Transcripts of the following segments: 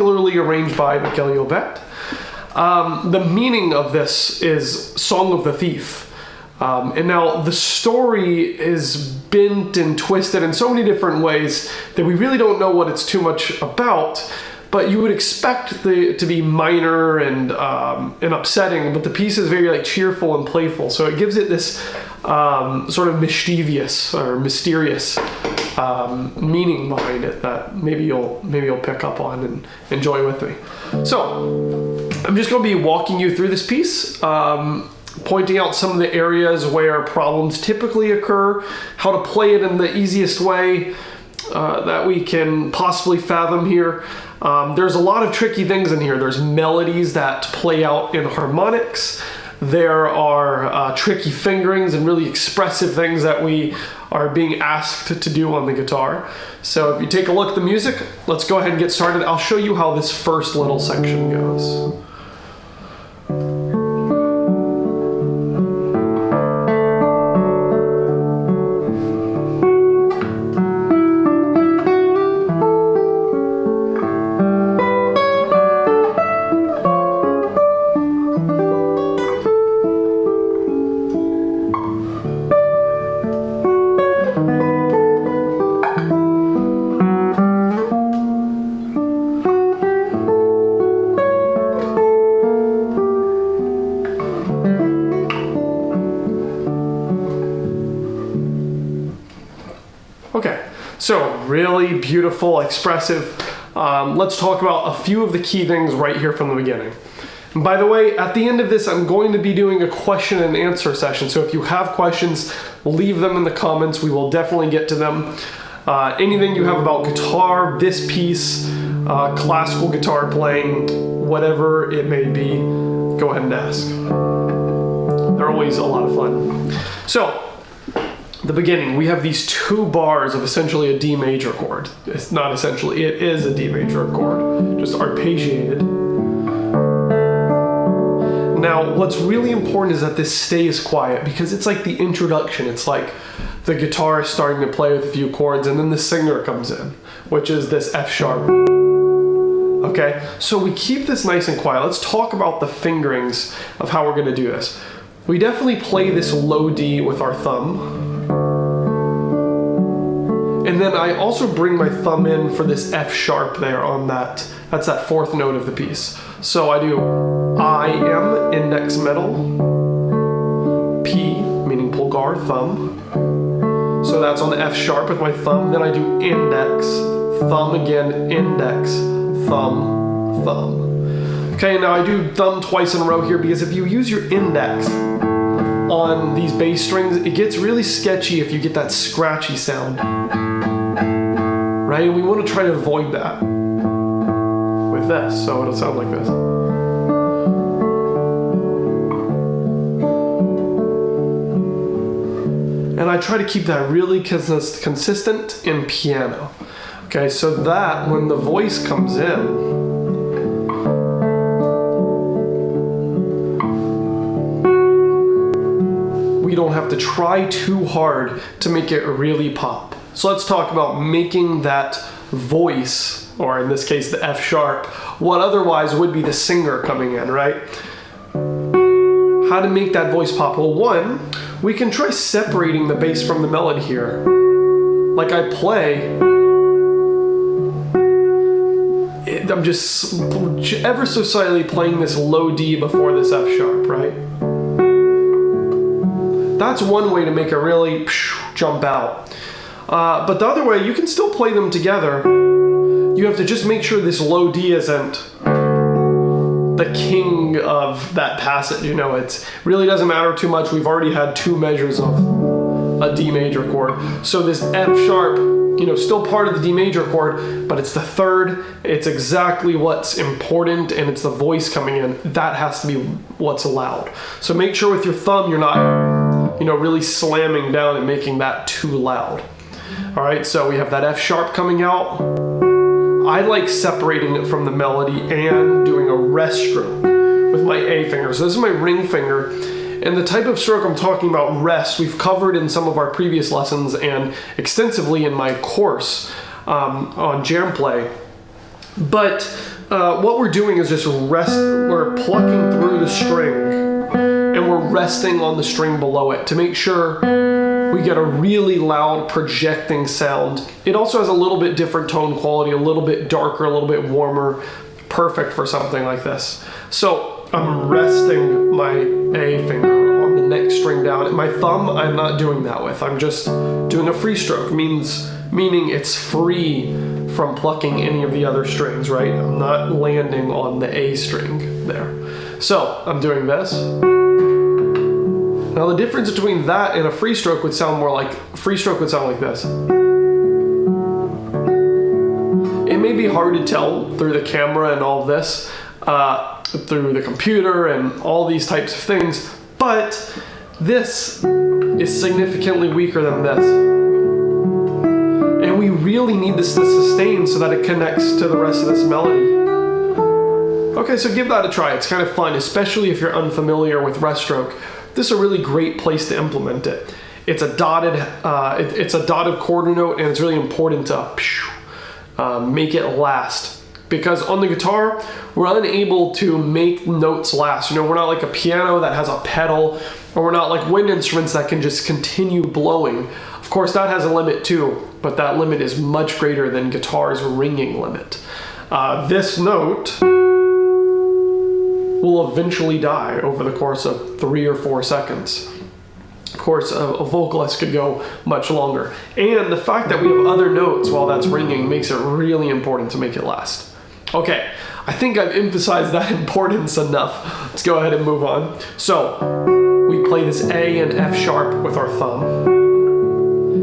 Particularly arranged by Miguel Llobet. The meaning of this is Song of the Thief. And now the story is bent and twisted in so many different ways that we really don't know what it's too much about, but you would expect it to be minor and upsetting, but the piece is very like cheerful and playful, so it gives it this sort of mischievous or mysterious meaning behind it that maybe you'll pick up on and enjoy with me. So I'm just going to be walking you through this piece, pointing out some of the areas where problems typically occur, how to play it in the easiest way that we can possibly fathom here. There's a lot of tricky things in here. There's melodies that play out in harmonics. There are tricky fingerings and really expressive things that we are being asked to do on the guitar. So if you take a look at the music, let's go ahead and get started. I'll show you how this first little section goes. Okay, so really beautiful, expressive. Let's talk about a few of the key things right here from the beginning. And by the way, at the end of this, I'm going to be doing a question and answer session. So if you have questions, leave them in the comments. We will definitely get to them. Anything you have about guitar, this piece, classical guitar playing, whatever it may be, go ahead and ask. They're always a lot of fun. So, the beginning, we have these two bars of essentially a D major chord. It's not essentially, it is a D major chord, just arpeggiated. Now, what's really important is that this stays quiet because it's like the introduction. It's like the guitar is starting to play with a few chords and then the singer comes in, which is this F sharp. Okay, so we keep this nice and quiet. Let's talk about the fingerings of how we're gonna do this. We definitely play this low D with our thumb. And then I also bring my thumb in for this F sharp there on that. That's that fourth note of the piece. So I do I, M, index, middle, P, meaning pulgar, thumb. So that's on the F sharp with my thumb. Then I do index, thumb again, index, thumb, thumb. Okay, now I do thumb twice in a row here because if you use your index on these bass strings, it gets really sketchy if you get that scratchy sound. Right? And we want to try to avoid that with this, so it'll sound like this. And I try to keep that really consistent in piano. Okay, so that when the voice comes in, we don't have to try too hard to make it really pop. So let's talk about making that voice, or in this case the F sharp, what otherwise would be the singer coming in, right? How to make that voice pop? Well, one, we can try separating the bass from the melody here. Like I play, I'm just ever so slightly playing this low D before this F sharp, right? That's one way to make it really jump out. But the other way, you can still play them together. You have to just make sure this low D isn't the king of that passage. You know, it really doesn't matter too much. We've already had two measures of a D major chord. So this F sharp, you know, still part of the D major chord, but it's the third. It's exactly what's important, and it's the voice coming in. That has to be what's allowed. So make sure with your thumb you're not, you know, really slamming down and making that too loud. All right, so we have that F sharp coming out. I like separating it from the melody and doing a rest stroke with my A finger. So this is my ring finger. And the type of stroke I'm talking about, rest, we've covered in some of our previous lessons and extensively in my course on jam play. But what we're doing is just we're plucking through the string and we're resting on the string below it to make sure we get a really loud projecting sound. It also has a little bit different tone quality, a little bit darker, a little bit warmer, perfect for something like this. So I'm resting my A finger on the next string down. And my thumb, I'm not doing that with. I'm just doing a free stroke, meaning it's free from plucking any of the other strings, right? I'm not landing on the A string there. So I'm doing this. Now the difference between that and a free stroke would sound more like, free stroke would sound like this. It may be hard to tell through the camera and all of this, through the computer and all these types of things, but this is significantly weaker than this. And we really need this to sustain so that it connects to the rest of this melody. Okay, so give that a try. It's kind of fun, especially if you're unfamiliar with rest stroke. This is a really great place to implement it. It's a dotted, quarter note, and it's really important to make it last. Because on the guitar, we're unable to make notes last. You know, we're not like a piano that has a pedal, or we're not like wind instruments that can just continue blowing. Of course, that has a limit too, but that limit is much greater than guitar's ringing limit. This note will eventually die over the course of 3 or 4 seconds. Of course, a vocalist could go much longer. And the fact that we have other notes while that's ringing makes it really important to make it last. Okay, I think I've emphasized that importance enough. Let's go ahead and move on. So, we play this A and F sharp with our thumb.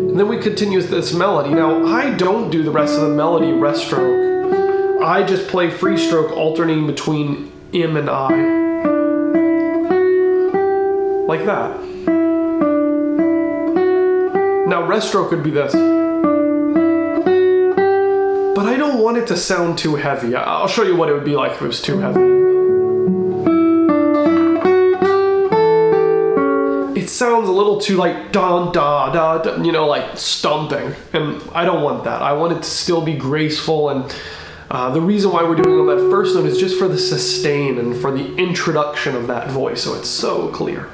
And then we continue with this melody. Now, I don't do the rest of the melody rest stroke. I just play free stroke alternating between M and I. Like that. Now rest stroke would be this. But I don't want it to sound too heavy. I'll show you what it would be like if it was too heavy. It sounds a little too like da da da, da, you know, like stomping. And I don't want that. I want it to still be graceful, and the reason why we're doing it on that first note is just for the sustain and for the introduction of that voice, so it's so clear.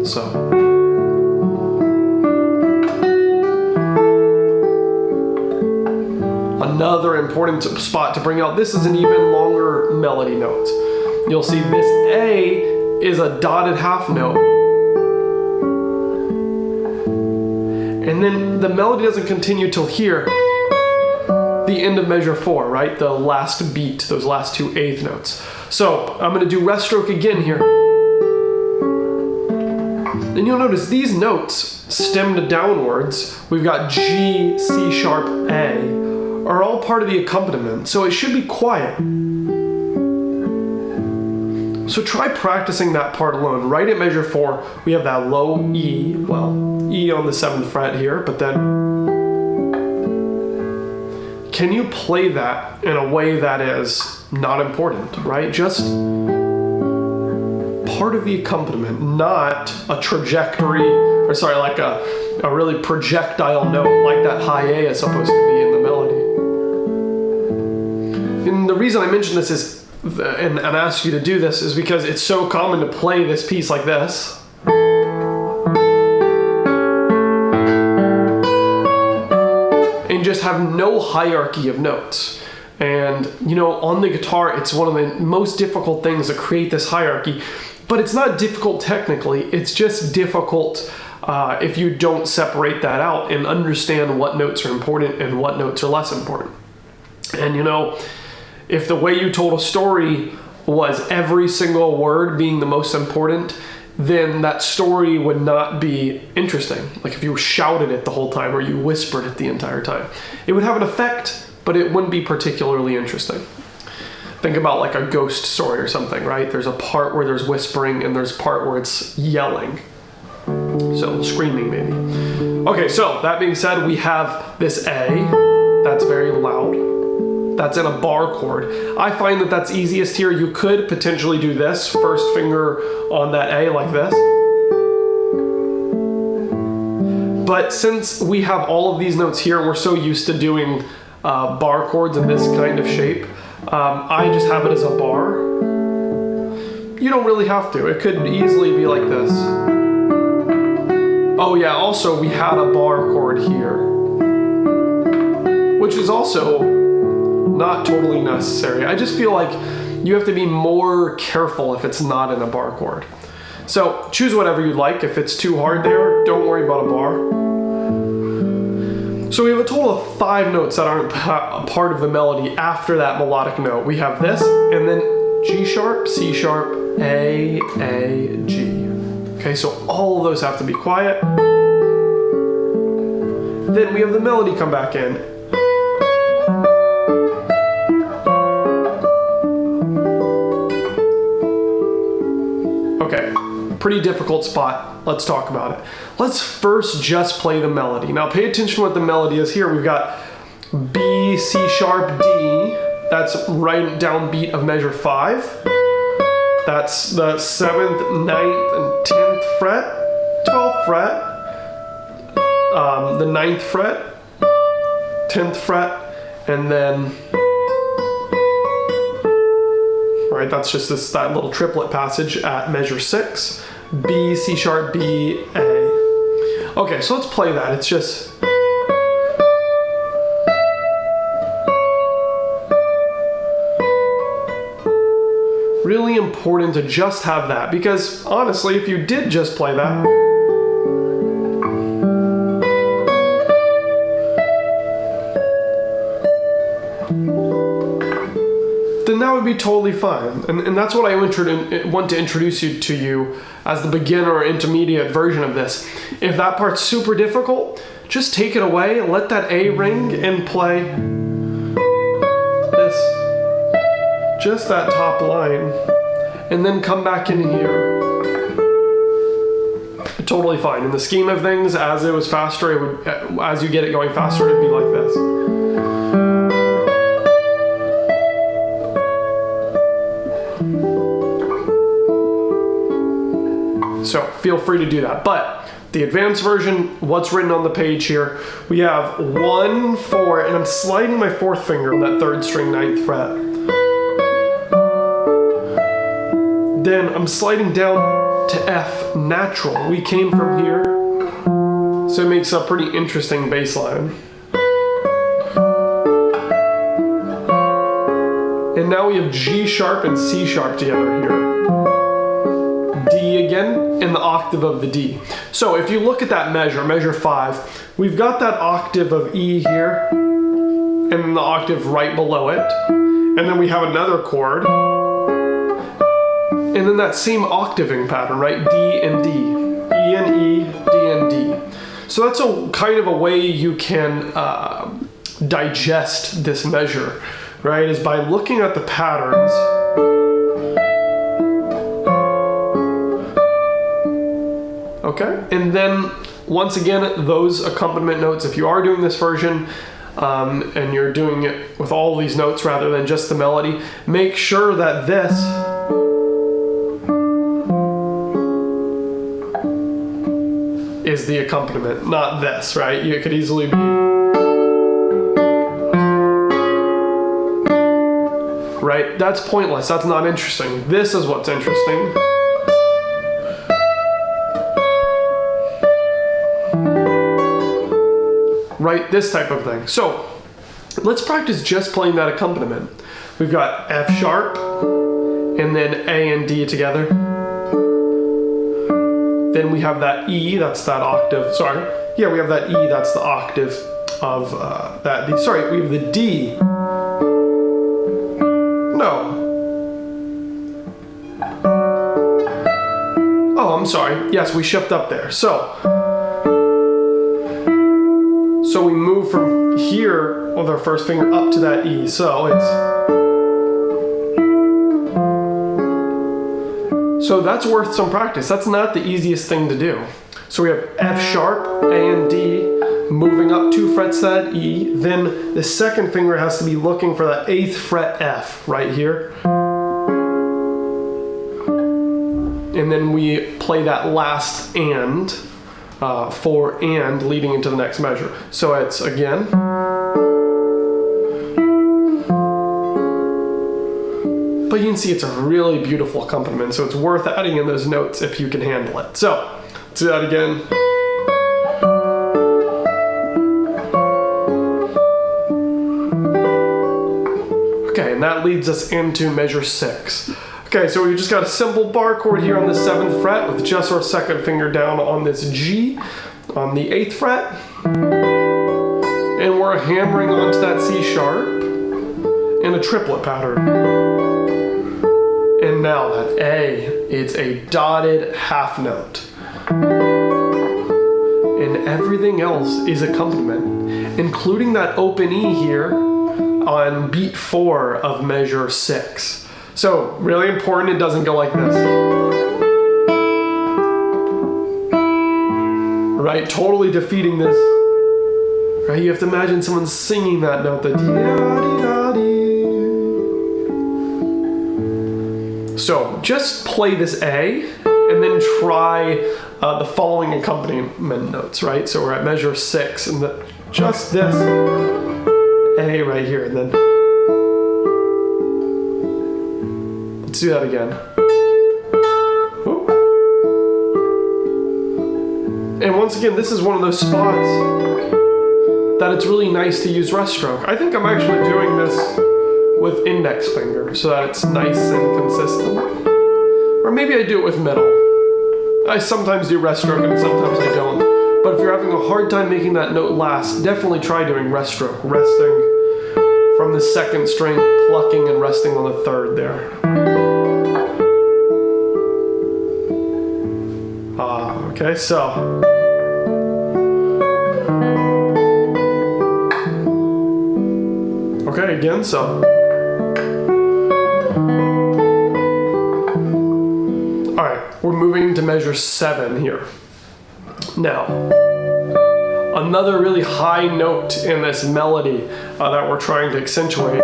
So. Another important spot to bring out, this is an even longer melody note. You'll see this A is a dotted half note. And then the melody doesn't continue till here. The end of measure 4, right? The last beat, those last 2 eighth notes. So I'm going to do rest stroke again here. And you'll notice these notes stemmed downwards. We've got G, C sharp, A, are all part of the accompaniment. So it should be quiet. So try practicing that part alone. Right at measure 4, we have that low E, well, E on the 7th fret here, but then can you play that in a way that is not important, right? Just part of the accompaniment, not a trajectory, or sorry, like a really projectile note like that high A is supposed to be in the melody. And the reason I mention this is, and ask you to do this, is because it's so common to play this piece like this. And just have no hierarchy of notes. And, you know, on the guitar, it's one of the most difficult things to create this hierarchy. But it's not difficult technically, it's just difficult if you don't separate that out and understand what notes are important and what notes are less important. And, you know, if the way you told a story was every single word being the most important, then that story would not be interesting. Like if you shouted it the whole time or you whispered it the entire time. It would have an effect, but it wouldn't be particularly interesting. Think about like a ghost story or something, right? There's a part where there's whispering and there's a part where it's yelling. So screaming maybe. Okay, so that being said, we have this A, that's very loud. That's in a bar chord. I find that that's easiest here. You could potentially do this, first finger on that A like this. But since we have all of these notes here, we're so used to doing bar chords in this kind of shape. I just have it as a bar. You don't really have to. It could easily be like this. Oh yeah, also we had a bar chord here, which is also not totally necessary. I just feel like you have to be more careful if it's not in a bar chord. So choose whatever you'd like. If it's too hard there, don't worry about a bar. So we have a total of 5 notes that aren't part of the melody after that melodic note. We have this, and then G sharp, C sharp, A, G. Okay, so all of those have to be quiet. Then we have the melody come back in. Okay, pretty difficult spot. Let's talk about it. Let's first just play the melody. Now pay attention to what the melody is here. We've got B, C sharp, D. That's right down beat of measure 5. That's the 7th, 9th, and 10th fret, 12th fret, the 9th fret, 10th fret, and then, right, that's just that little triplet passage at measure 6, B, C sharp, B, A. Okay, so let's play that. It's just, really important to just have that, because honestly, if you did just play that, then that would be totally fine. And that's what I want to introduce you to as the beginner or intermediate version of this. If that part's super difficult, just take it away, let that A ring, and play this. Just that top line, and then come back in here. Totally fine. In the scheme of things, as it was faster, it would, as you get it going faster, it'd be like this. So feel free to do that. But the advanced version, what's written on the page here, we have 1, 4, and I'm sliding my 4th finger on that 3rd string 9th fret. Then I'm sliding down to F natural. We came from here, so it makes a pretty interesting bass line. And now we have G sharp and C sharp together here. D again, and the octave of the D. So if you look at that measure 5, we've got that octave of E here, and then the octave right below it. And then we have another chord. And then that same octaving pattern, right? D and D, E and E, D and D. So that's a kind of a way you can digest this measure, right? Is by looking at the patterns. Okay, and then once again, those accompaniment notes, if you are doing this version, and you're doing it with all these notes rather than just the melody, make sure that this is the accompaniment, not this, right? You could easily be, right? That's pointless, that's not interesting. This is what's interesting. Right, this type of thing. So let's practice just playing that accompaniment. We've got F sharp, and then A and D together. Then we have that E, that's that octave, sorry. Yeah, we have that E, that's the octave of that. Sorry, we have the D. No. Oh, I'm sorry. Yes, we shift up there. So we move from here with our first finger up to that E. So that's worth some practice. That's not the easiest thing to do. So we have F sharp, A and D, moving up 2 frets to that E. Then the second finger has to be looking for that 8th fret F right here. And then we play that last and. 4 and leading into the next measure. So it's again, But you can see it's a really beautiful accompaniment, so it's worth adding in those notes if you can handle it. So, let's do that again. Okay, and that leads us into measure 6. Okay, so we just got a simple bar chord here on the 7th fret with just our 2nd finger down on this G on the 8th fret. And we're hammering onto that C sharp in a triplet pattern. And now that A, it's a dotted half note. And everything else is accompaniment, including that open E here on beat 4 of measure 6. So, really important, it doesn't go like this. Right, totally defeating this. Right, you have to imagine someone singing that note, the dee-da-dee-da-dee. So, just play this A, and then try the following accompaniment notes, right? So we're at measure 6, and just this A right here, and then let's do that again. Whoop. And once again, this is one of those spots that it's really nice to use rest stroke. I think I'm actually doing this with index finger so that it's nice and consistent. Or maybe I do it with middle. I sometimes do rest stroke and sometimes I don't. But if you're having a hard time making that note last, definitely try doing rest stroke. Resting from the 2nd string, plucking and resting on the 3rd there. Okay, so. Okay, again, so. Alright, we're moving to measure 7 here. Now, another really high note in this melody that we're trying to accentuate.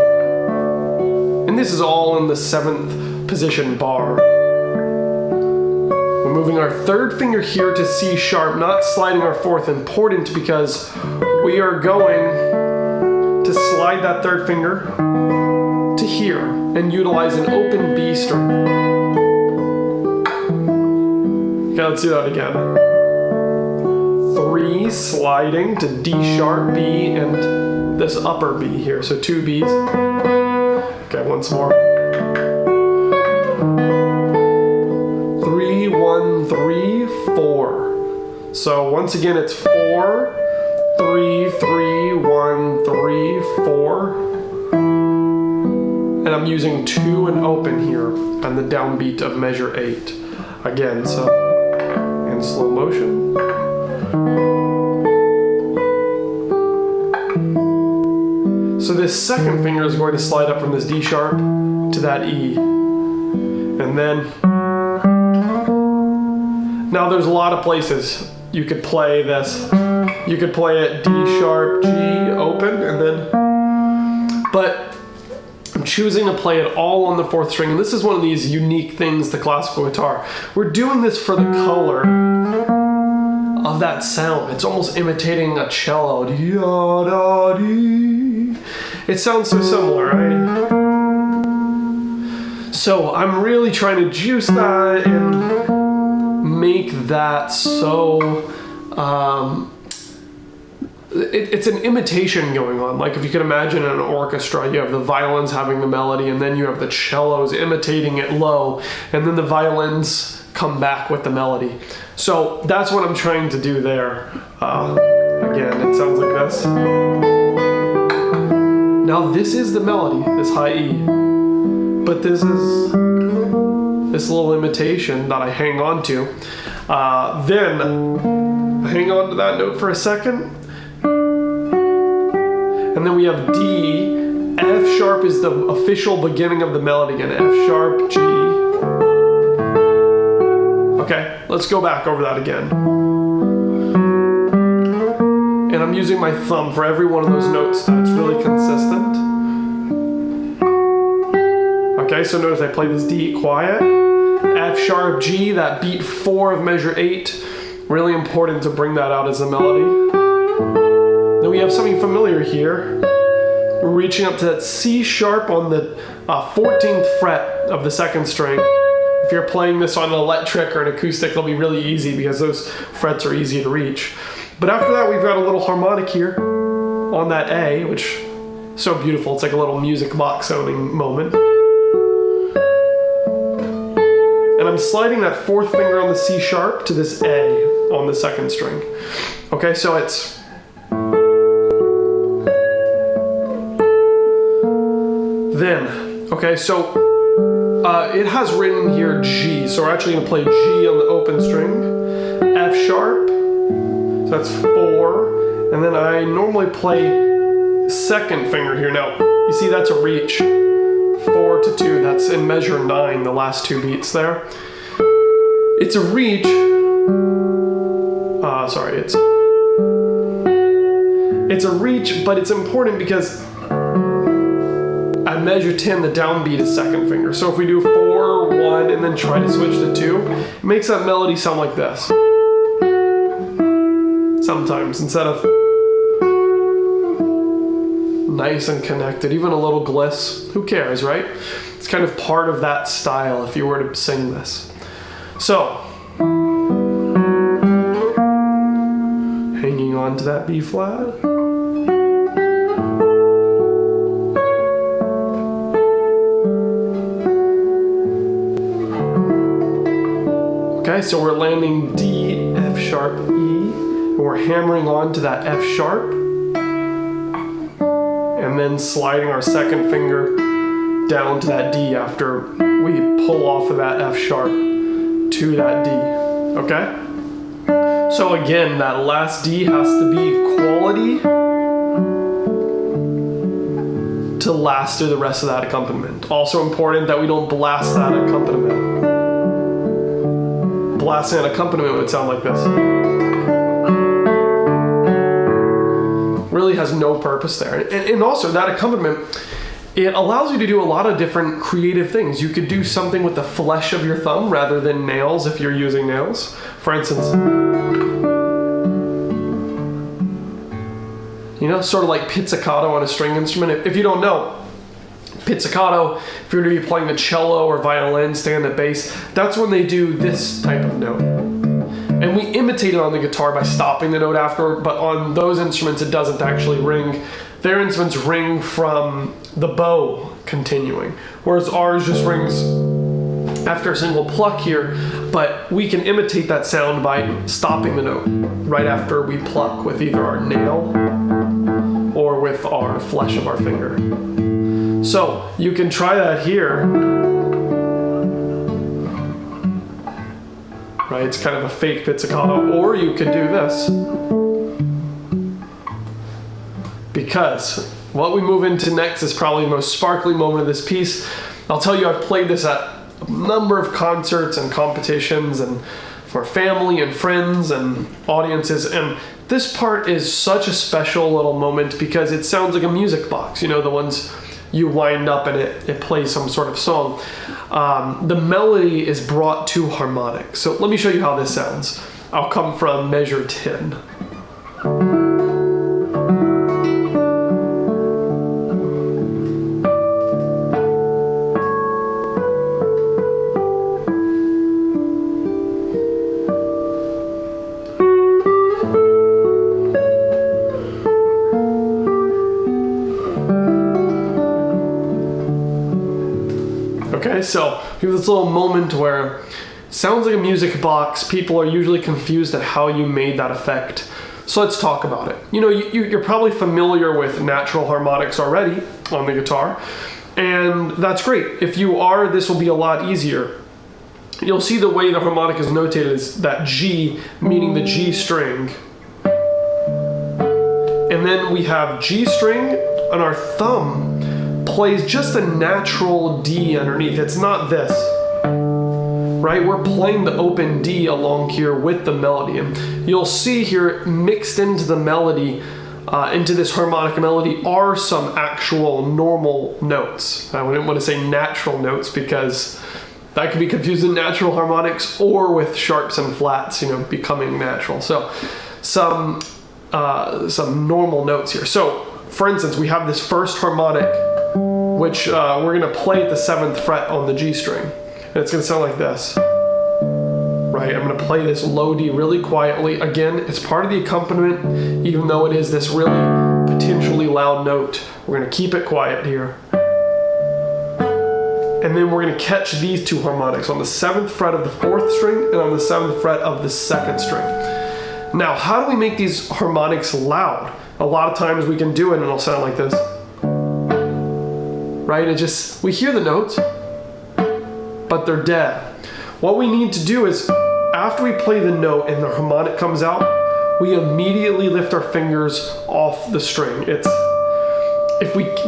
And this is all in the 7th position bar. We're moving our 3rd finger here to C sharp, not sliding our 4th. Important because we are going to slide that 3rd finger to here and utilize an open B string. Okay, let's do that again. 3 sliding to D sharp, B, and this upper B here. So 2 Bs. Okay, once more. 3, 1, 3, 4. So once again, it's 4, 3, 3, 1, 3, 4. And I'm using 2 and open here on the downbeat of measure 8. Again, so in slow motion. So this 2nd finger is going to slide up from this D sharp to that E. And then, now there's a lot of places you could play this. You could play it D sharp, G, open, and then, but I'm choosing to play it all on the 4th string, and this is one of these unique things to classical guitar. We're doing this for the color of that sound. It's almost imitating a cello. It sounds so similar, right? So I'm really trying to juice that and make that so it's an imitation going on. Like if you can imagine in an orchestra, you have the violins having the melody and then you have the cellos imitating it low, and then the violins come back with the melody. So that's what I'm trying to do there. Again, it sounds like this. Now this is the melody, this high E, but this is this little imitation that I hang on to. Then hang on to that note for a second. And then we have D. F sharp is the official beginning of the melody, and F sharp, G. Okay, let's go back over that again. And I'm using my thumb for every one of those notes so it's really consistent. Okay, so notice I play this D quiet. F sharp, G, that beat 4 of measure 8. Really important to bring that out as a melody. Then we have something familiar here. we're reaching up to that C sharp on the 14th fret of the second string. If you're playing this on an electric or an acoustic, it'll be really easy because those frets are easy to reach. But after that, we've got a little harmonic here on that A, which is so beautiful. It's like a little music box sounding moment. And I'm sliding that fourth finger on the C sharp to this A on the second string. Okay, so it's then, okay, so it has written here G, so we're actually going to play G on the open string, F sharp, so that's 4, and then I normally play second finger here. Now, you see that's a reach, 4 to 2, that's in measure 9, the last 2 beats there. It's a reach, it's a reach, but it's important because at measure 10, the downbeat is second finger. So if we do 4, 1, and then try to switch to 2, it makes that melody sound like this. Sometimes, instead of nice and connected, even a little gliss. Who cares, right? It's kind of part of that style if you were to sing this. So, hanging on to that B flat. Okay, so we're landing D, F sharp, E, and we're hammering on to that F sharp, and then sliding our second finger down to that D after we pull off of that F sharp to that D, okay? So again, that last D has to be quality to last through the rest of that accompaniment. Also important that we don't blast that accompaniment. Blasting an accompaniment would sound like this. Really has no purpose there. And also that accompaniment, it allows you to do a lot of different creative things. You could do something with the flesh of your thumb rather than nails if you're using nails. For instance, you know, sort of like pizzicato on a string instrument. If you don't know, pizzicato, if you're going to be playing the cello or violin, stand-up bass, that's when they do this type of note. And we imitate it on the guitar by stopping the note after, but on those instruments it doesn't actually ring. Their instruments ring from the bow continuing, whereas ours just rings after a single pluck here, but we can imitate that sound by stopping the note right after we pluck with either our nail or with our flesh of our finger. So you can try that here, right? It's kind of a fake pizzicato, or you could do this. Because what we move into next is probably the most sparkly moment of this piece. I'll tell you, I've played this at a number of concerts and competitions and for family and friends and audiences, and this part is such a special little moment because it sounds like a music box, you know, the ones you wind up and it plays some sort of song. The melody is brought to harmonic. So let me show you how this sounds. I'll come from measure 10. Okay, so we have this little moment where it sounds like a music box. People are usually confused at how you made that effect. So let's talk about it. You know, you're probably familiar with natural harmonics already on the guitar, and that's great. If you are, this will be a lot easier. You'll see the way the harmonic is notated is that G, meaning the G string. And then we have G string, and our thumb plays just a natural D underneath. It's not this, right? We're playing the open D along here with the melody. And you'll see here mixed into the melody, into this harmonic melody, are some actual normal notes. I wouldn't want to say natural notes because that could be confused with natural harmonics or with sharps and flats, you know, becoming natural. So some normal notes here. So for instance, we have this first harmonic, which we're gonna play at the 7th fret on the G string. And it's gonna sound like this. Right, I'm gonna play this low D really quietly. Again, it's part of the accompaniment, even though it is this really potentially loud note. We're gonna keep it quiet here. And then we're gonna catch these two harmonics on the 7th fret of the 4th string and on the 7th fret of the 2nd string. Now, how do we make these harmonics loud? A lot of times we can do it and it'll sound like this. Right, we hear the notes, but they're dead. What we need to do is, after we play the note and the harmonic comes out, we immediately lift our fingers off the string.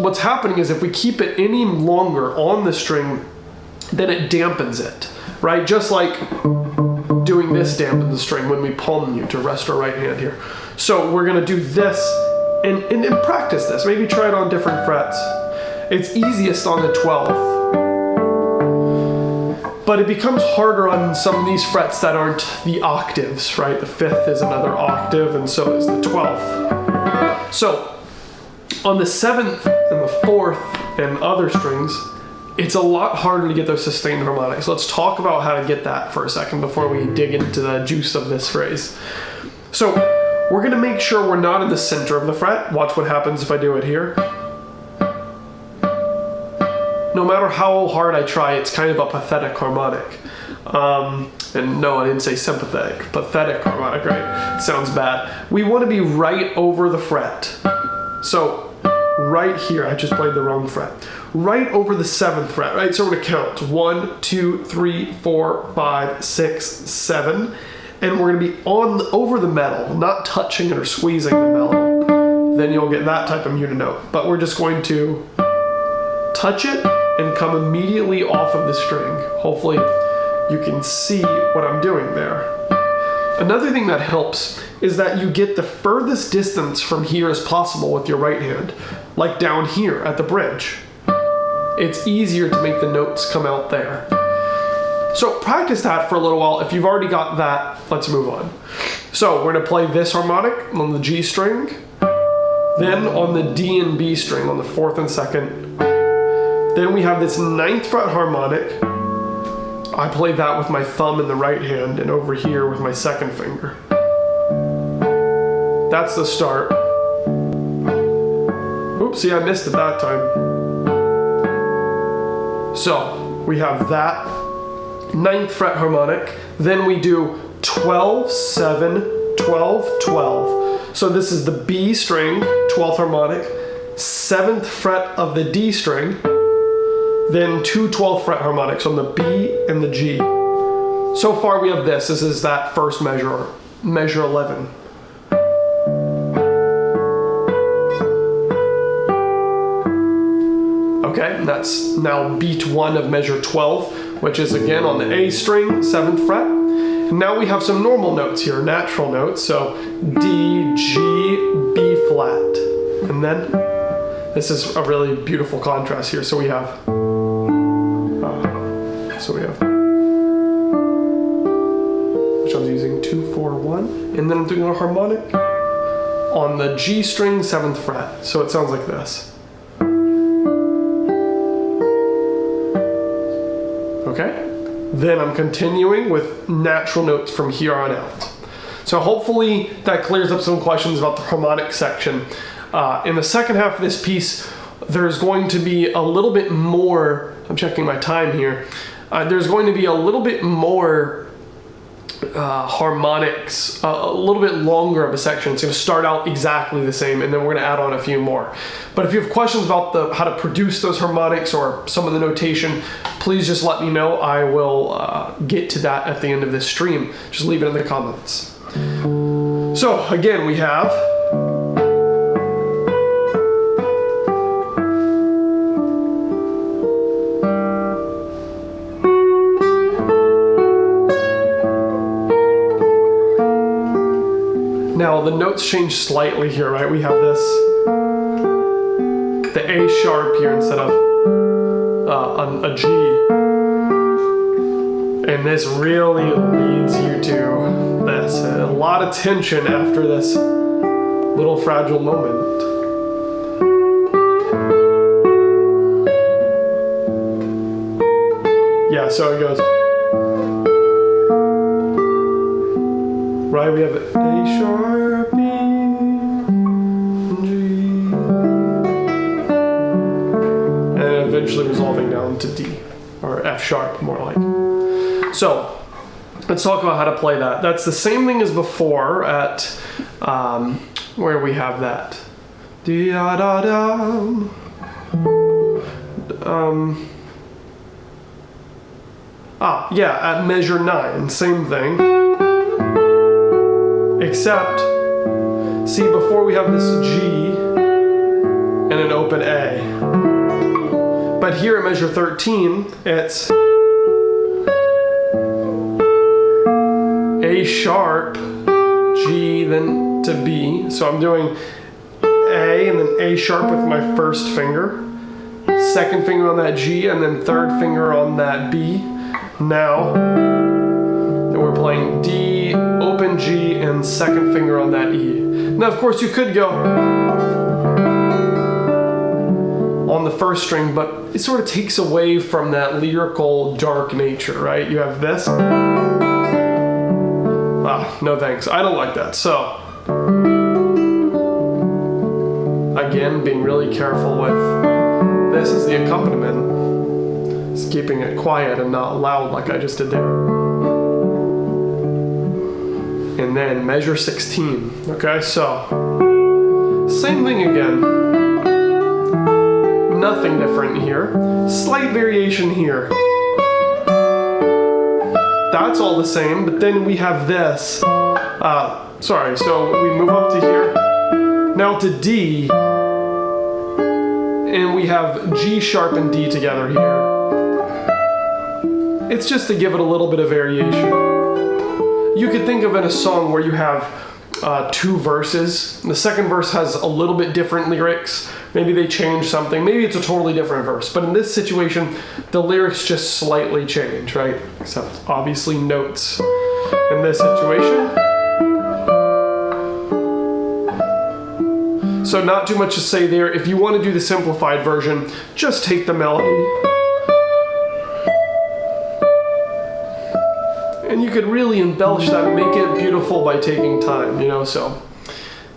What's happening is if we keep it any longer on the string, then it dampens it, right? Just like doing this dampens the string when we palm mute to rest our right hand here. So we're gonna do this and practice this. Maybe try it on different frets. It's easiest on the 12th. But it becomes harder on some of these frets that aren't the octaves, right? The 5th is another octave, and so is the 12th. So, on the 7th and the 4th and other strings, it's a lot harder to get those sustained harmonics. Let's talk about how to get that for a second before we dig into the juice of this phrase. So, we're gonna make sure we're not in the center of the fret. Watch what happens if I do it here. No matter how hard I try, it's kind of a pathetic harmonic. And no, I didn't say sympathetic. Pathetic harmonic, right? It sounds bad. We want to be right over the fret. So, right here, I just played the wrong fret. Right over the 7th fret, right? So we're going to count 1, 2, 3, 4, 5, 6, 7. And we're going to be over the metal, not touching it or squeezing the metal. Then you'll get that type of muted note. But we're just going to touch it and come immediately off of the string. Hopefully you can see what I'm doing there. Another thing that helps is that you get the furthest distance from here as possible with your right hand, like down here at the bridge. It's easier to make the notes come out there. So practice that for a little while. If you've already got that, let's move on. So we're gonna play this harmonic on the G string, then on the D and B string on the 4th and 2nd. Then we have this 9th fret harmonic. I play that with my thumb in the right hand and over here with my 2nd finger. That's the start. Oops, see, I missed it that time. So we have that 9th fret harmonic. Then we do 12, 7, 12, 12. So this is the B string, 12th harmonic, 7th fret of the D string, then 2 12th fret harmonics on the B and the G. So far we have this. This is that first measure 11. Okay, and that's now beat 1 of measure 12, which is again on the A string, 7th fret. And now we have some normal notes here, natural notes. So D, G, B flat. And then this is a really beautiful contrast here. So we have which I'm using 2, 4, 1, and then I'm doing a harmonic on the G string, 7th fret. So it sounds like this. Okay? Then I'm continuing with natural notes from here on out. So hopefully that clears up some questions about the harmonic section. In the second half of this piece, there's going to be a little bit more, I'm checking my time here, there's going to be a little bit more harmonics, a little bit longer of a section. It's going to start out exactly the same, and then we're going to add on a few more. But if you have questions about how to produce those harmonics or some of the notation, please just let me know. I will get to that at the end of this stream. Just leave it in the comments. So again, we have now the notes change slightly here, right? We have this, the A sharp here instead of a G. And this really leads you to this. A lot of tension after this little fragile moment. Yeah, so it goes. Right, we have A sharp, B, G, and eventually resolving down to D, or F sharp, more like. So, let's talk about how to play that. That's the same thing as before at, where we have that. Da-da-da. Yeah, at measure 9, same thing. Except, see, before we have this G and an open A. But here at measure 13, it's A sharp, G, then to B. So I'm doing A and then A sharp with my first finger, second finger on that G, and then third finger on that B. Now, then we're playing D, open G, and second finger on that E. Now, of course, you could go on the first string, but it sort of takes away from that lyrical, dark nature, right? You have this. No thanks. I don't like that. So, again, being really careful with this as the accompaniment. Just keeping it quiet and not loud like I just did there. And then measure 16. Okay, so same thing again. Nothing different here. Slight variation here. That's all the same, but then we have this. So we move up to here. Now to D. And we have G sharp and D together here. It's just to give it a little bit of variation. You could think of it in a song where you have 2 verses. The second verse has a little bit different lyrics. Maybe they change something. Maybe it's a totally different verse. But in this situation, the lyrics just slightly change, right? Except obviously notes in this situation. So not too much to say there. If you want to do the simplified version, just take the melody. And you could really embellish that and make it beautiful by taking time, so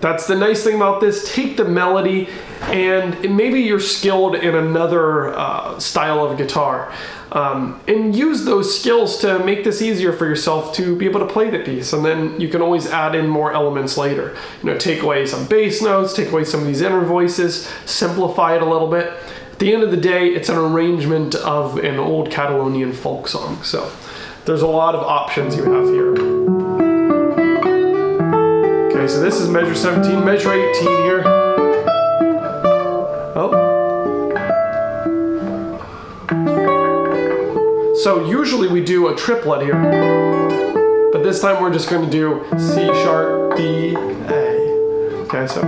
that's the nice thing about this. Take the melody, and maybe you're skilled in another style of guitar, and use those skills to make this easier for yourself to be able to play the piece, and then you can always add in more elements later. Take away some bass notes, take away some of these inner voices, simplify it a little bit. At the end of the day, it's an arrangement of an old Catalonian folk song, so there's a lot of options you have here. Okay, so this is measure 17, measure 18 here. Oh. So usually we do a triplet here, but this time we're just going to do C sharp, B, A. Okay, so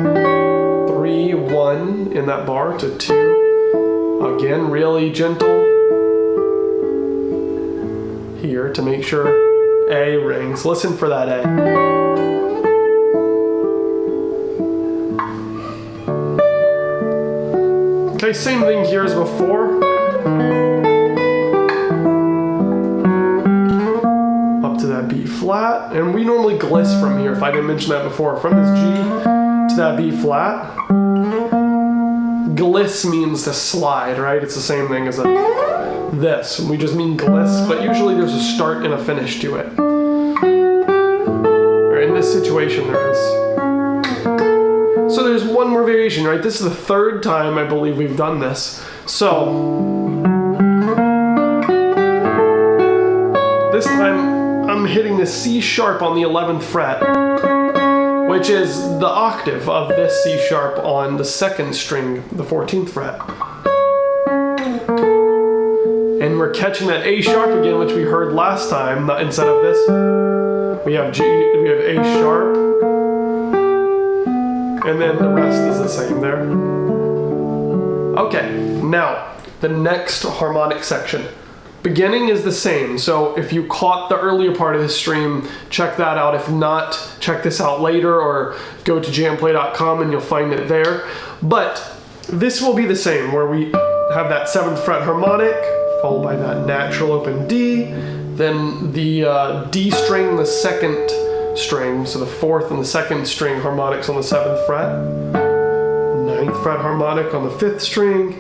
3, 1 in that bar to 2. Again, really gentle. Here to make sure A rings. Listen for that A. Okay, same thing here as before. Up to that B flat, and we normally gliss from here, if I didn't mention that before. From this G to that B flat. Gliss means to slide, right? It's the same thing as this. We just mean gliss, but usually there's a start and a finish to it. Or in this situation there is. So there's one more variation, right? This is the 3rd time I believe we've done this. So this time I'm hitting the C sharp on the 11th fret, which is the octave of this C sharp on the 2nd string, the 14th fret. And we're catching that A sharp again, which we heard last time, instead of this. We have A sharp, and then the rest is the same there. Okay, now, the next harmonic section. Beginning is the same, so if you caught the earlier part of the stream, check that out. If not, check this out later, or go to jamplay.com and you'll find it there. But this will be the same, where we have that 7th fret harmonic, followed by that natural open D, then the D string, the second string, so the fourth and the second string harmonics on the 7th fret, 9th fret harmonic on the 5th string,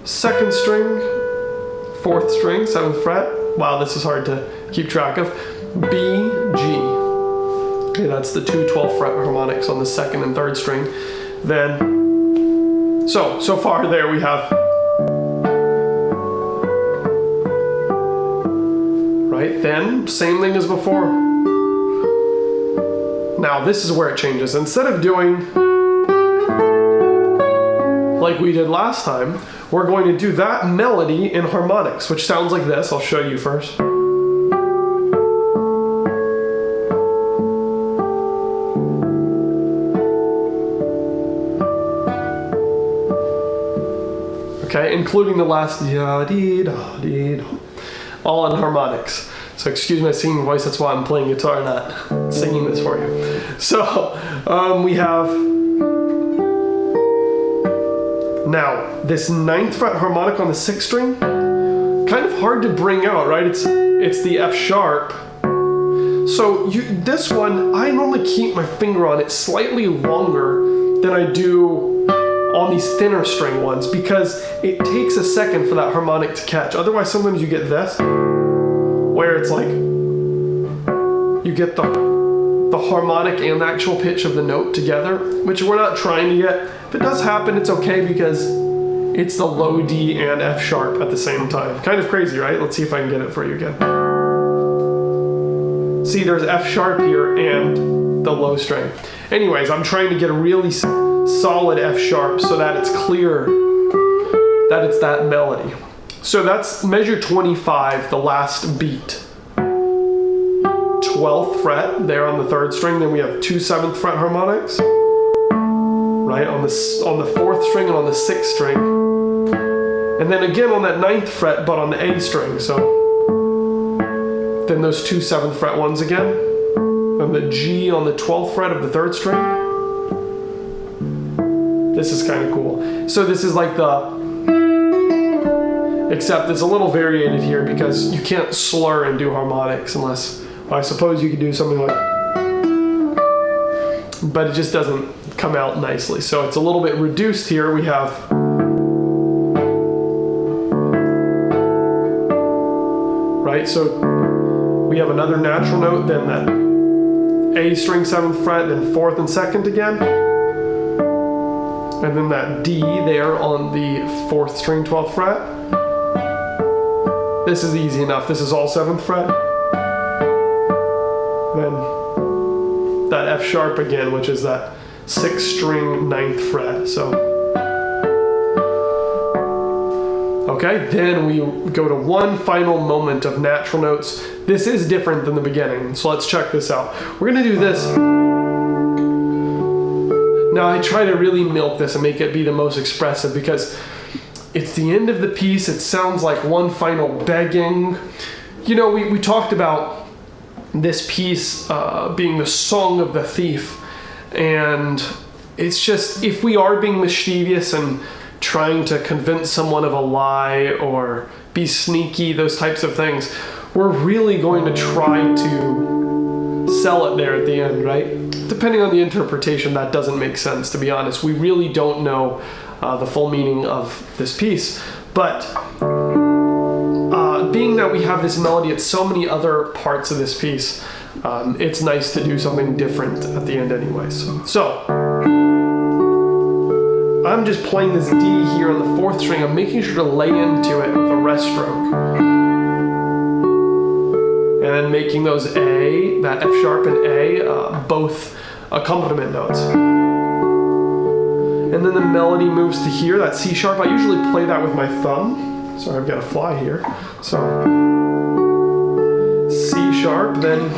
2nd string, 4th string, 7th fret. Wow, this is hard to keep track of. B, G. Okay, that's the two 12th fret harmonics on the 2nd and 3rd string. Then, so far there we have, right? Then, same thing as before. Now, this is where it changes. Instead of doing like we did last time, we're going to do that melody in harmonics, which sounds like this. I'll show you first. Okay, including the last ya-dee-da-dee-da, all in harmonics. So excuse my singing voice, that's why I'm playing guitar, not singing this for you. So we have now this 9th fret harmonic on the 6th string, kind of hard to bring out, right? It's the F sharp. So this one, I normally keep my finger on it slightly longer than I do on these thinner string ones, because it takes a second for that harmonic to catch. Otherwise, sometimes you get this, where it's like, you get the harmonic and the actual pitch of the note together, which we're not trying to get. If it does happen, it's okay, because it's the low D and F sharp at the same time. Kind of crazy, right? Let's see if I can get it for you again. See, there's F sharp here and the low string. Anyways, I'm trying to get a really solid F sharp so that it's clear that it's that melody. So that's measure 25, the last beat. 12th fret there on the 3rd string, then we have two 7th fret harmonics, right, on the 4th string and on the 6th string, and then again on that 9th fret but on the A string. So then those two 7th fret ones again, and the G on the 12th fret of the 3rd string. This is kind of cool. So this is like except it's a little variated here because you can't slur and do harmonics unless, well, I suppose you could do something like, but it just doesn't come out nicely. So it's a little bit reduced here. We have, right? So we have another natural note, then that A string 7th fret, then 4th and 2nd again. And then that D there on the 4th string 12th fret. This is easy enough. This is all 7th fret. Then that F sharp again, which is that 6th string 9th fret. So, okay, then we go to one final moment of natural notes. This is different than the beginning, so let's check this out. We're gonna do this. Now I try to really milk this and make it be the most expressive because it's the end of the piece. It sounds like one final begging. You know, we talked about this piece being the song of the thief, and it's just, if we are being mischievous and trying to convince someone of a lie or be sneaky, those types of things, we're really going to try to sell it there at the end, right? Depending on the interpretation, that doesn't make sense, to be honest. We really don't know the full meaning of this piece. But being that we have this melody at so many other parts of this piece, it's nice to do something different at the end anyways. So I'm just playing this D here on the 4th string. I'm making sure to lay into it with a rest stroke. And then making those A, that F sharp and A, both accompaniment notes. And then the melody moves to here, that C sharp. I usually play that with my thumb. Sorry, I've got a fly here. So C sharp, then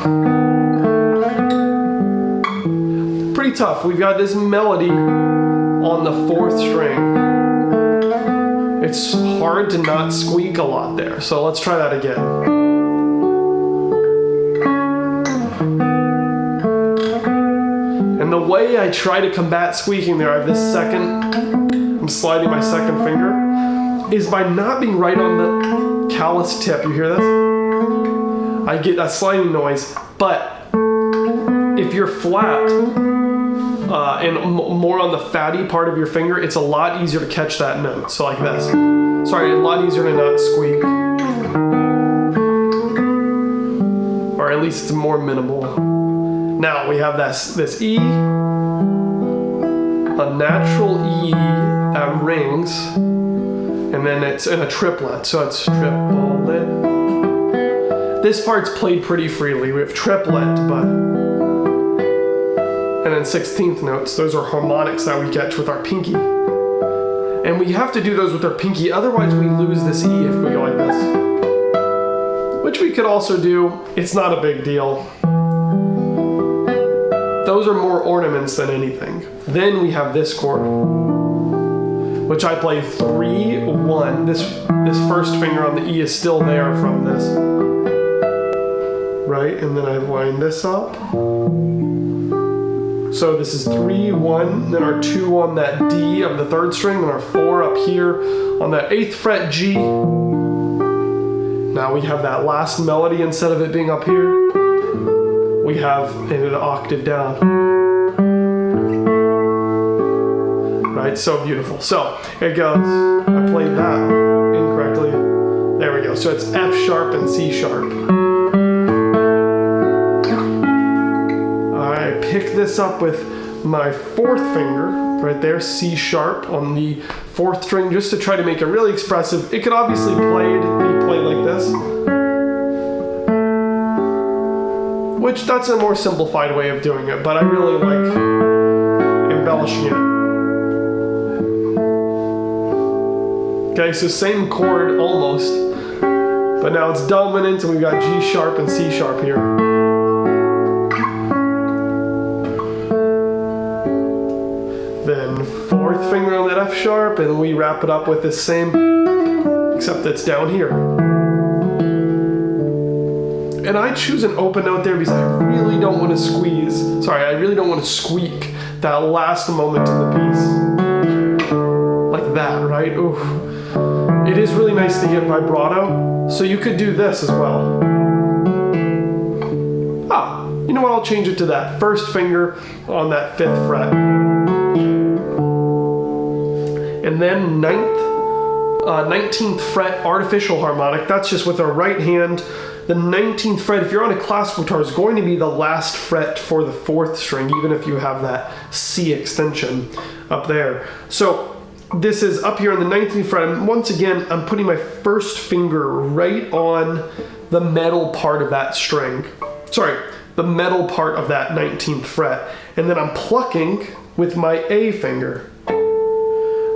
pretty tough. We've got this melody on the 4th string. It's hard to not squeak a lot there. So let's try that again. And the way I try to combat squeaking there, I have this second, I'm sliding my second finger, is by not being right on callous tip. You hear this? I get that sliding noise, but if you're flat and more on the fatty part of your finger, it's a lot easier to catch that note. So like this. Sorry, a lot easier to not squeak. Or at least it's more minimal. Now we have this E, a natural E that rings, and then it's in a triplet, so it's triplet. This part's played pretty freely. We have triplet, but, and then 16th notes. Those are harmonics that we catch with our pinky. And we have to do those with our pinky, otherwise we lose this E if we go like this. Which we could also do. It's not a big deal. Those are more ornaments than anything. Then we have this chord, which I play 3-1. This first finger on the E is still there from this. Right? And then I line this up. So this is 3-1, then our 2 on that D of the 3rd string, and our 4 up here on that 8th fret G. Now we have that last melody, instead of it being up here, we have an octave down. Right, so beautiful. So it goes, I played that incorrectly. There we go. So it's F sharp and C sharp. I pick this up with my 4th finger, right there, C sharp on the 4th string, just to try to make it really expressive. It could obviously be played like this, which that's a more simplified way of doing it, but I really like embellishing it. Okay, so same chord almost, but now it's dominant and we've got G sharp and C sharp here. Then 4th finger on that F sharp, and we wrap it up with this same, except it's down here. And I choose an open note there because I really don't want to I really don't want to squeak that last moment in the piece. Like that, right? Ooh. It is really nice to get vibrato, so you could do this as well. You know what, I'll change it to that. 1st finger on that 5th fret. And then 19th fret artificial harmonic. That's just with our right hand. The 19th fret, if you're on a classical guitar, is going to be the last fret for the 4th string, even if you have that C extension up there. So this is up here on the 19th fret. And once again, I'm putting my 1st finger right on the metal part of that string. Sorry, the metal part of that 19th fret. And then I'm plucking with my A finger.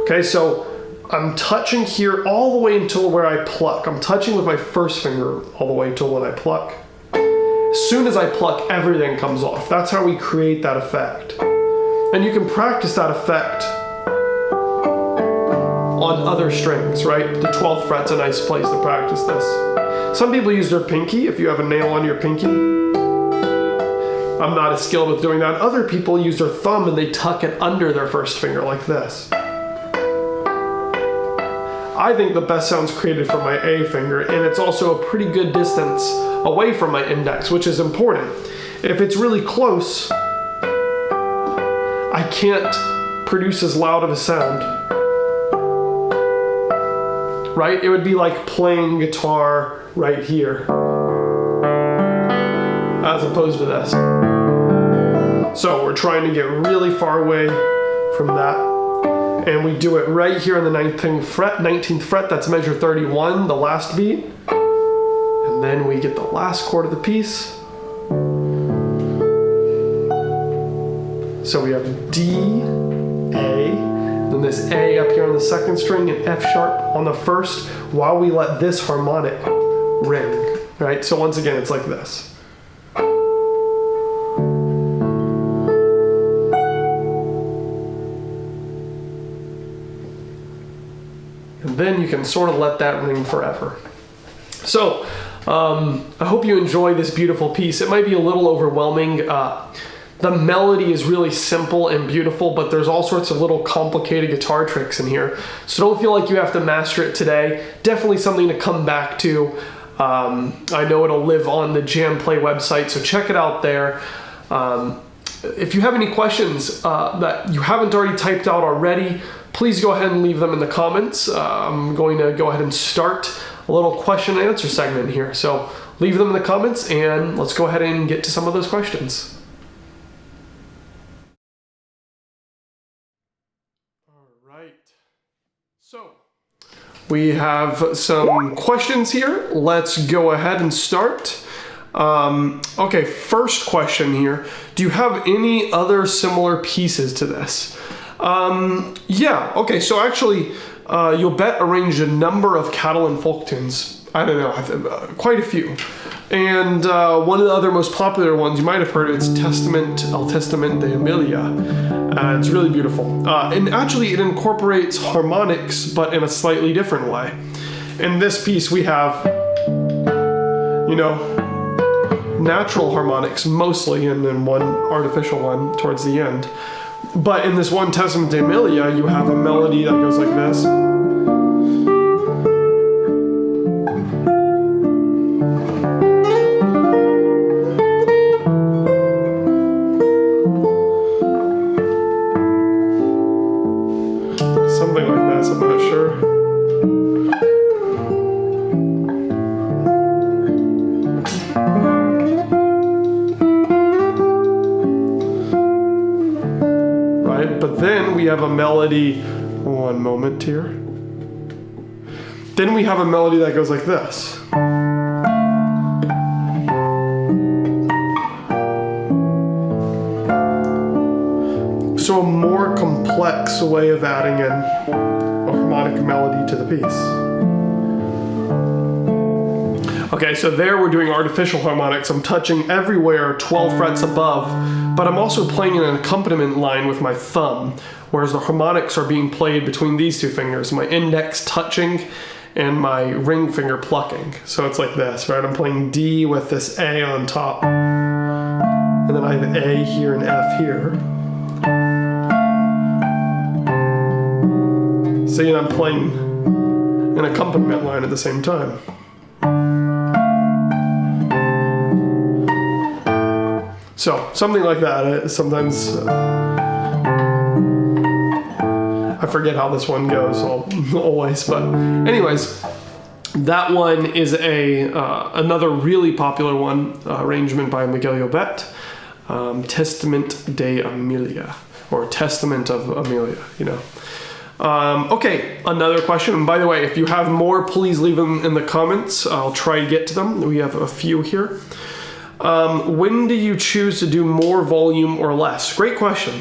Okay, so I'm touching here all the way until where I pluck. I'm touching with my 1st finger all the way until when I pluck. As soon as I pluck, everything comes off. That's how we create that effect. And you can practice that effect on other strings, right? The 12th fret's a nice place to practice this. Some people use their pinky, if you have a nail on your pinky. I'm not as skilled with doing that. Other people use their thumb and they tuck it under their 1st finger like this. I think the best sound's created from my A finger, and it's also a pretty good distance away from my index, which is important. If it's really close, I can't produce as loud of a sound. Right? It would be like playing guitar right here, as opposed to this. So we're trying to get really far away from that. And we do it right here on the 19th fret, that's measure 31, the last beat. And then we get the last chord of the piece. So we have D, A, then this A up here on the 2nd string, and F sharp on the 1st, while we let this harmonic ring, right? So once again, it's like this. Then you can sort of let that ring forever. So I hope you enjoy this beautiful piece. It might be a little overwhelming. The melody is really simple and beautiful, but there's all sorts of little complicated guitar tricks in here. So don't feel like you have to master it today. Definitely something to come back to. I know it'll live on the Jam Play website, so check it out there. If you have any questions that you haven't already typed out already, please go ahead and leave them in the comments. I'm going to go ahead and start a little question and answer segment here. So leave them in the comments and let's go ahead and get to some of those questions. So, we have some questions here. Let's go ahead and start. Okay, first question here. Do you have any other similar pieces to this? Yeah, okay, so actually, Llobet arranged a number of Catalan folk tunes. I don't know, quite a few. And one of the other most popular ones, you might have heard, it's El Testament de Emilia. It's really beautiful. And actually it incorporates harmonics, but in a slightly different way. In this piece we have, natural harmonics mostly, and then one artificial one towards the end. But in this one Testament de Emilia, you have a melody that goes like this. Something like that, I'm not sure. Right, but then we have a melody, one moment here. Then we have a melody that goes like this. So a more complex way of adding in a harmonic melody to the piece. Okay, so there we're doing artificial harmonics. I'm touching everywhere 12 frets above, but I'm also playing in an accompaniment line with my thumb, whereas the harmonics are being played between these two fingers, my index touching and my ring finger plucking. So it's like this, right? I'm playing D with this A on top, and then I have A here and F here. So I'm playing an accompaniment line at the same time. So something like that. Sometimes I forget how this one goes always, but anyways, that one is another really popular one, arrangement by Miguel Llobet, Testament de Emilia, or Testament of Emilia, Okay, another question. And by the way, if you have more, please leave them in the comments. I'll try to get to them. We have a few here. When do you choose to do more volume or less? Great question.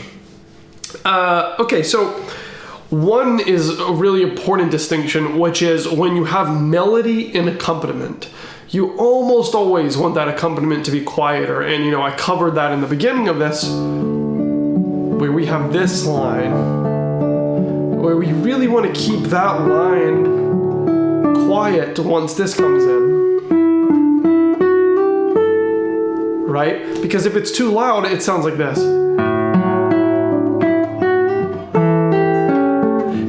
Okay, so one is a really important distinction, which is when you have melody and accompaniment, you almost always want that accompaniment to be quieter. And I covered that in the beginning of this, where we have this line, where we really want to keep that line quiet once this comes in. Right? Because if it's too loud, it sounds like this.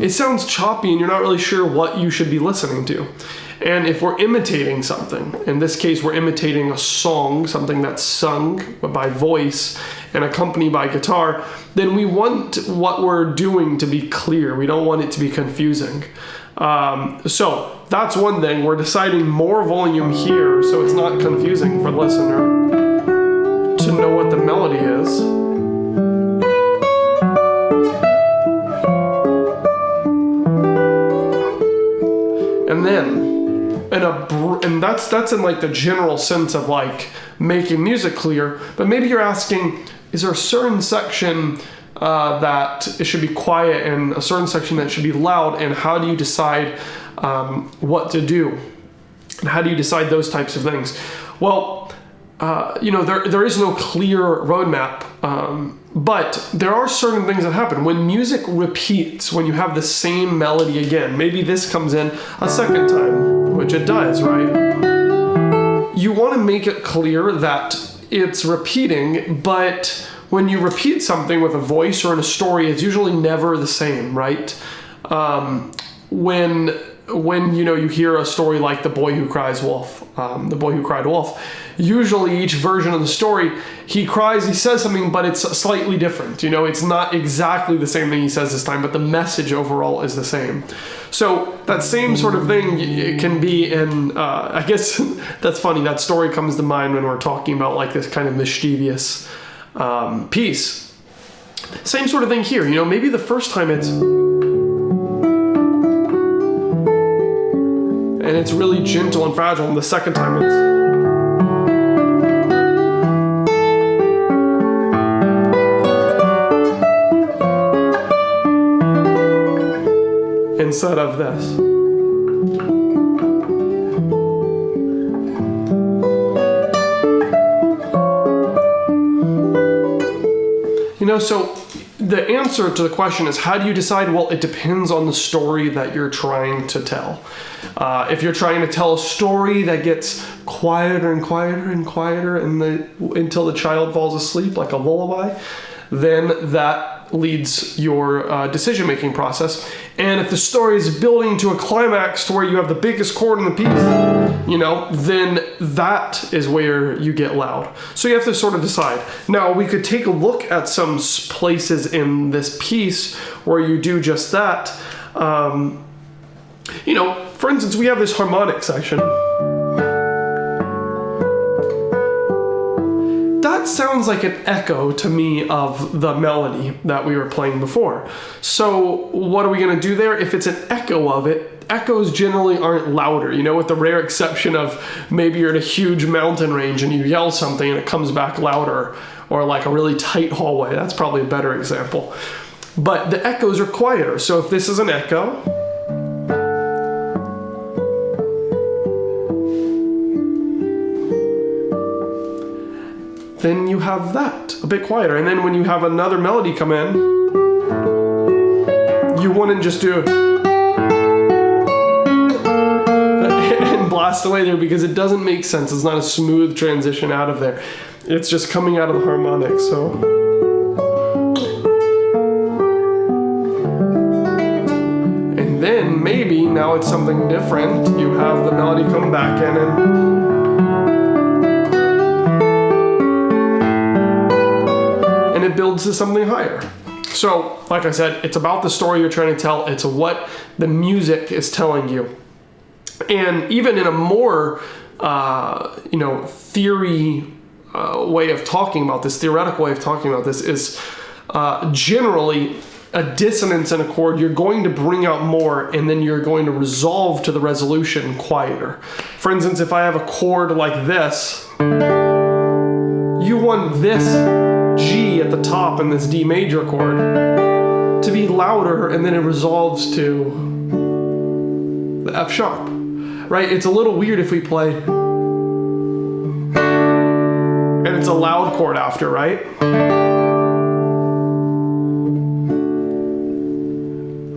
It sounds choppy and you're not really sure what you should be listening to. And if we're imitating something, in this case we're imitating a song, something that's sung by voice and accompanied by guitar, then we want what we're doing to be clear. We don't want it to be confusing. So that's one thing. We're deciding more volume here so it's not confusing for the listener to know what the melody is. And then, and that's in like the general sense of like making music clear, but maybe you're asking, is there a certain section that it should be quiet and a certain section that should be loud, and how do you decide what to do? And how do you decide those types of things? Well, there is no clear roadmap, but there are certain things that happen. When music repeats, when you have the same melody again, maybe this comes in a second time, which it does, right? You want to make it clear that it's repeating, but when you repeat something with a voice or in a story, it's usually never the same, right? When you hear a story like The Boy Who Cries Wolf, The Boy Who Cried Wolf, usually each version of the story, he cries, he says something, but it's slightly different. It's not exactly the same thing he says this time, but the message overall is the same. So that same sort of thing, it can be in, I guess that's funny, that story comes to mind when we're talking about like this kind of mischievous piece. Same sort of thing here, maybe the first time it's really gentle and fragile, and the second time instead of this. So the answer to the question is, how do you decide? Well, it depends on the story that you're trying to tell. If you're trying to tell a story that gets quieter and quieter and quieter until the child falls asleep, like a lullaby, then that leads your decision-making process. And if the story is building to a climax to where you have the biggest chord in the piece, then that is where you get loud. So you have to sort of decide. Now, we could take a look at some places in this piece where you do just that. For instance, we have this harmonic section. That sounds like an echo to me of the melody that we were playing before. So what are we going to do there? If it's an echo of it, echoes generally aren't louder, with the rare exception of maybe you're in a huge mountain range and you yell something and it comes back louder, or like a really tight hallway. That's probably a better example. But the echoes are quieter. So if this is an echo, then you have that a bit quieter. And then when you have another melody come in, you wouldn't just do and blast away there, because it doesn't make sense. It's not a smooth transition out of there. It's just coming out of the harmonic. So and then maybe now it's something different. You have the melody come back in and it builds to something higher. So, like I said, it's about the story you're trying to tell. It's what the music is telling you. And even in a more, theory way of talking about this, theoretical way of talking about this is generally a dissonance in a chord. You're going to bring out more, and then you're going to resolve to the resolution quieter. For instance, if I have a chord like this, you want this G at the top and this D major chord to be louder, and then it resolves to the F sharp, right? It's a little weird if we play and it's a loud chord after, right?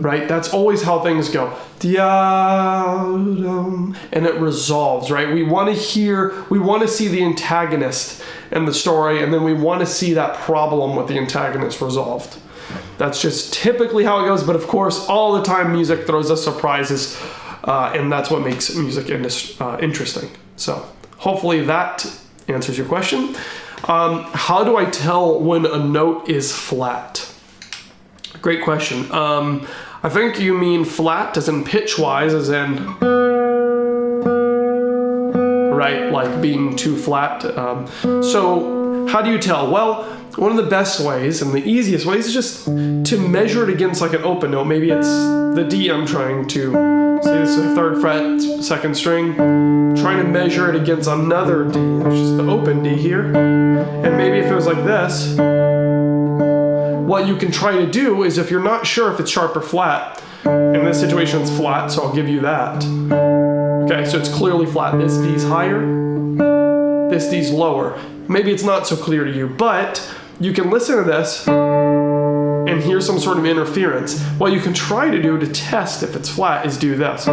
Right? That's always how things go. And it resolves, right? We want to see the antagonist in the story, and then we want to see that problem with the antagonist resolved. That's just typically how it goes, but of course, all the time music throws us surprises, and that's what makes music interesting. So hopefully that answers your question. How do I tell when a note is flat? Great question. I think you mean flat as in pitch-wise, as in, right, like being too flat. So how do you tell? Well, one of the best ways and the easiest ways is just to measure it against like an open note. Maybe it's the D I'm trying to, say this is a 3rd fret, 2nd string, trying to measure it against another D, which is the open D here. And maybe if it was like this, what you can try to do is, if you're not sure if it's sharp or flat, in this situation it's flat, so I'll give you that. Okay, so it's clearly flat. This D's higher, this D's lower. Maybe it's not so clear to you, but you can listen to this and hear some sort of interference. What you can try to do to test if it's flat is do this.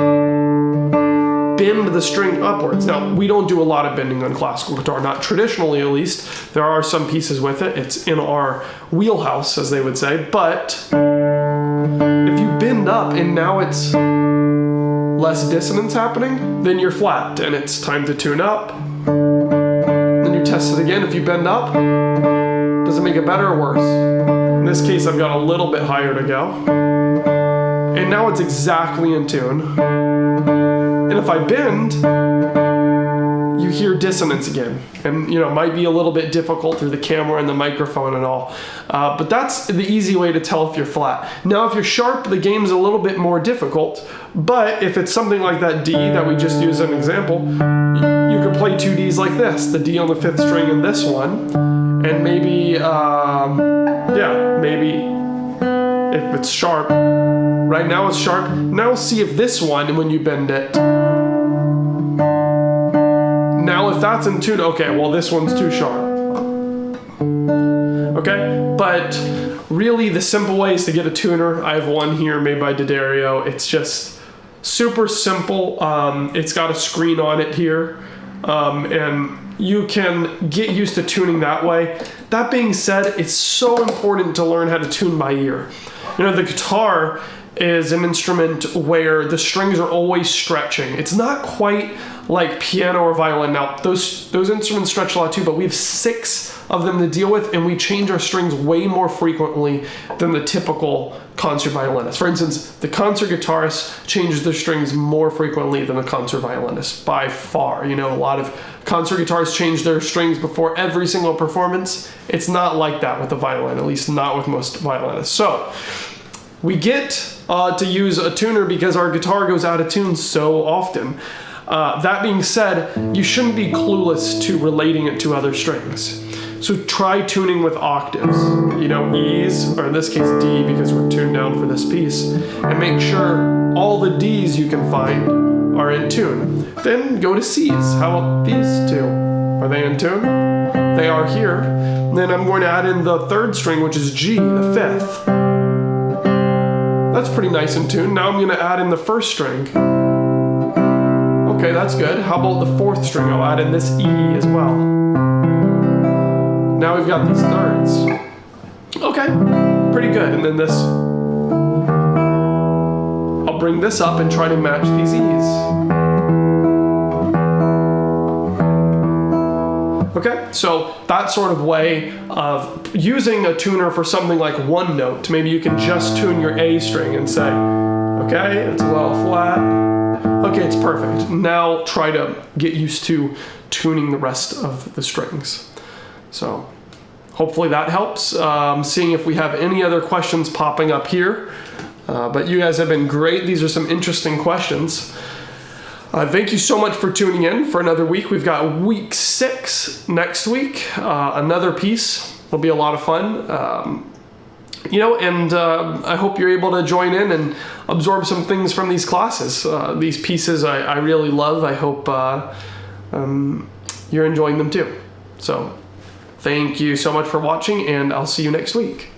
bend the string upwards. Now, we don't do a lot of bending on classical guitar, not traditionally at least. There are some pieces with it. It's in our wheelhouse, as they would say. But if you bend up and now it's less dissonance happening, then you're flat and it's time to tune up. Then you test it again. If you bend up, does it make it better or worse? In this case, I've got a little bit higher to go. And now it's exactly in tune. And if I bend, you hear dissonance again. And, it might be a little bit difficult through the camera and the microphone and all. But that's the easy way to tell if you're flat. Now, if you're sharp, the game's a little bit more difficult. But if it's something like that D that we just used as an example, you could play 2 Ds like this. The D on the 5th string and this one. And maybe, maybe if it's sharp. Right now it's sharp. Now see if this one, when you bend it. Now if that's in tune, okay, well this one's too sharp. Okay, but really the simple way is to get a tuner. I have one here made by D'Addario. It's just super simple. It's got a screen on it here. And you can get used to tuning that way. That being said, it's so important to learn how to tune by ear. The guitar is an instrument where the strings are always stretching. It's not quite like piano or violin. Now, those instruments stretch a lot too, but we have 6 of them to deal with, and we change our strings way more frequently than the typical concert violinist. For instance, the concert guitarist changes their strings more frequently than the concert violinist, by far. A lot of concert guitarists change their strings before every single performance. It's not like that with the violin, at least not with most violinists. So, we get to use a tuner because our guitar goes out of tune so often. That being said, you shouldn't be clueless to relating it to other strings. So try tuning with octaves, E's, or in this case D because we're tuned down for this piece, and make sure all the D's you can find are in tune. Then go to C's. How about these 2? Are they in tune? They are here. And then I'm going to add in the 3rd string, which is G, the 5th. That's pretty nice in tune. Now I'm going to add in the 1st string. Okay, that's good. How about the 4th string? I'll add in this E as well. Now we've got these 3rds. Okay, pretty good. And then this, I'll bring this up and try to match these E's. Okay, so that sort of way of using a tuner for something like one note. Maybe you can just tune your A string and say, okay, it's a little flat. Okay, it's perfect. Now try to get used to tuning the rest of the strings. So hopefully that helps. Seeing if we have any other questions popping up here. But you guys have been great. These are some interesting questions. Thank you so much for tuning in for another week. We've got week 6 next week. Another piece. Will be a lot of fun. And I hope you're able to join in and absorb some things from these classes. These pieces I really love. I hope you're enjoying them too. So thank you so much for watching, and I'll see you next week.